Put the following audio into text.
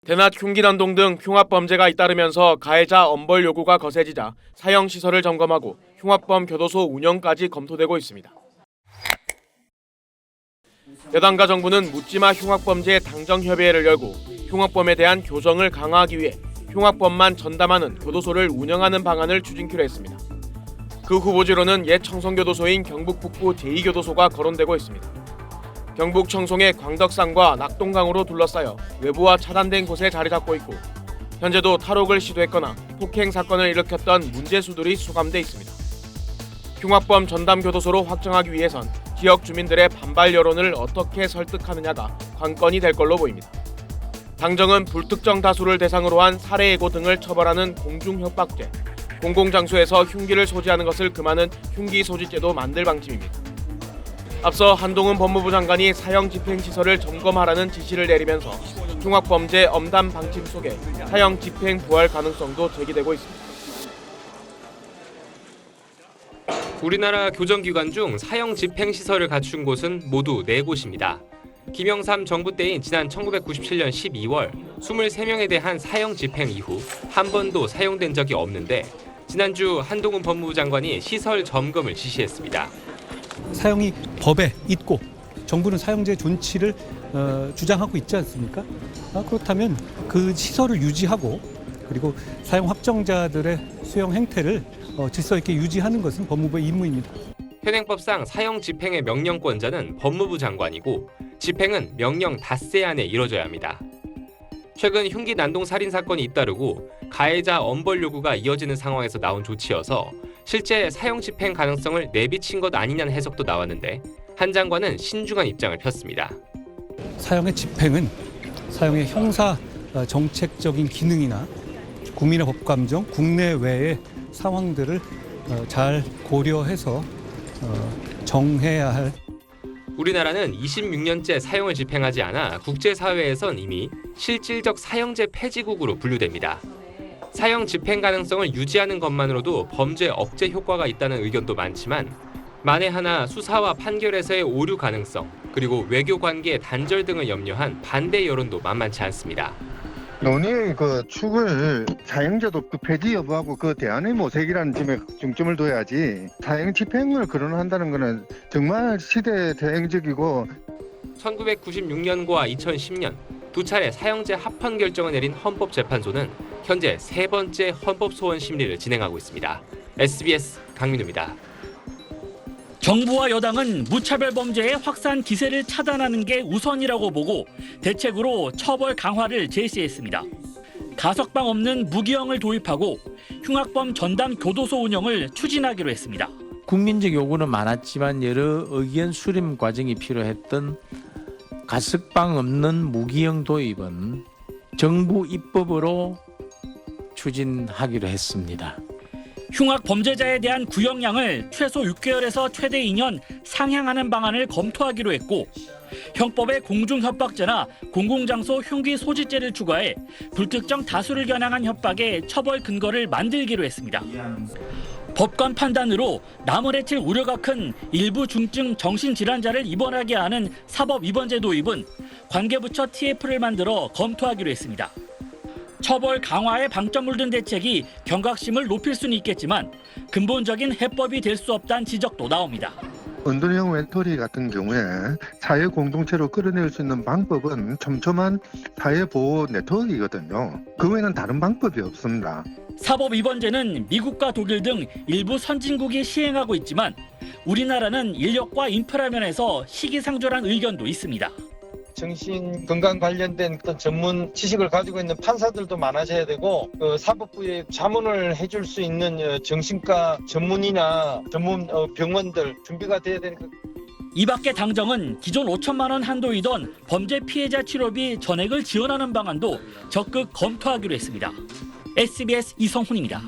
대낮 흉기 난동 등 흉악범죄가 잇따르면서 가해자 엄벌 요구가 거세지자 사형시설을 점검하고 흉악범 교도소 운영까지 검토되고 있습니다. 여당과 정부는 묻지마 흉악범죄 당정협의회를 열고 흉악범에 대한 교정을 강화하기 위해 흉악범만 전담하는 교도소를 운영하는 방안을 추진키로 했습니다. 그 후보지로는 옛 청송교도소인 경북북부 제2교도소가 거론되고 있습니다. 경북 청송의 광덕산과 낙동강으로 둘러싸여 외부와 차단된 곳에 자리 잡고 있고 현재도 탈옥을 시도했거나 폭행 사건을 일으켰던 문제수들이 수감돼 있습니다. 흉악범 전담교도소로 확정하기 위해선 지역 주민들의 반발 여론을 어떻게 설득하느냐가 관건이 될 걸로 보입니다. 당정은 불특정 다수를 대상으로 한 살해 예고 등을 처벌하는 공중협박죄, 공공장소에서 흉기를 소지하는 것을 금하는 흉기소지죄도 만들 방침입니다. 앞서 한동훈 법무부 장관이 사형 집행시설을 점검하라는 지시를 내리면서 흉악범죄 엄단 방침 속에 사형 집행 부활 가능성도 제기되고 있습니다. 우리나라 교정기관 중 사형 집행시설을 갖춘 곳은 모두 4곳입니다. 김영삼 정부 때인 지난 1997년 12월 23명에 대한 사형 집행 이후 한 번도 사용된 적이 없는데 지난주 한동훈 법무부 장관이 시설 점검을 지시했습니다. 사형이 법에 있고 정부는 사형제 존치를 주장하고 있지 않습니까? 그렇다면 그 시설을 유지하고 그리고 사형 확정자들의 수용 행태를 질서 있게 유지하는 것은 법무부의 임무입니다. 현행법상 사형 집행의 명령권자는 법무부 장관이고 집행은 명령 닷새 안에 이뤄져야 합니다. 최근 흉기 난동 살인 사건이 잇따르고 가해자 엄벌 요구가 이어지는 상황에서 나온 조치여서 실제 사형 집행 가능성을 내비친 것 아니냐는 해석도 나왔는데 한 장관은 신중한 입장을 폈습니다. 사형의 집행은 사형의 형사 정책적인 기능이나 국민의 법감정, 국내외의 상황들을 잘 고려해서 정해야 할. 우리나라는 26년째 사형을 집행하지 않아 국제사회에선 이미 실질적 사형제 폐지국으로 분류됩니다. 사형 집행 가능성을 유지하는 것만으로도 범죄 억제 효과가 있다는 의견도 많지만 만에 하나 수사와 판결에서의 오류 가능성 그리고 외교 관계 단절 등을 염려한 반대 여론도 만만치 않습니다. 논의의 축을 사형제도 폐지 여부하고 대안의 모색이라는 점에 중점을 둬야지 사형 집행을 거론한다는 것은 정말 시대 대행적이고 1996년과 2010년 두 차례 사형제 합헌 결정을 내린 헌법재판소는 현재 3번째 헌법소원 심리를 진행하고 있습니다. SBS 강민우입니다. 정부와 여당은 무차별 범죄의 확산 기세를 차단하는 게 우선이라고 보고 대책으로 처벌 강화를 제시했습니다. 가석방 없는 무기형을 도입하고 흉악범 전담 교도소 운영을 추진하기로 했습니다. 국민적 요구는 많았지만 여러 의견 수렴 과정이 필요했던 가석방 없는 무기형 도입은 정부 입법으로 추진하기로 했습니다. 흉악 범죄자에 대한 구형량을 최소 6개월에서 최대 2년 상향하는 방안을 검토하기로 했고 형법에 공중협박죄나 공공장소 흉기 소지죄를 추가해 불특정 다수를 겨냥한 협박의 처벌 근거를 만들기로 했습니다. 법관 판단으로 남을 해칠 우려가 큰 일부 중증 정신질환자를 입원하게 하는 사법 입원제 도입은 관계부처 TF를 만들어 검토하기로 했습니다. 처벌 강화에 방점을 둔 대책이 경각심을 높일 수는 있겠지만 근본적인 해법이 될 수 없다는 지적도 나옵니다. 언더형 왼토리 같은 경우에 사회 공동체로 끌어낼 수 있는 방법은 촘촘한 사회보호 네트워크이거든요. 그 외에는 다른 방법이 없습니다. 사법 입원제는 미국과 독일 등 일부 선진국이 시행하고 있지만 우리나라는 인력과 인프라 면에서 시기상조란 의견도 있습니다. 정신 건강 관련된 어떤 전문 지식을 가지고 있는 판사들도 많아져야 되고 사법부에 자문을 해줄 수 있는 정신과 전문의나 전문 병원들 준비가 돼야 되는 것. 이 밖에 당정은 기존 5천만 원 한도이던 범죄 피해자 치료비 전액을 지원하는 방안도 적극 검토하기로 했습니다. SBS 이성훈입니다.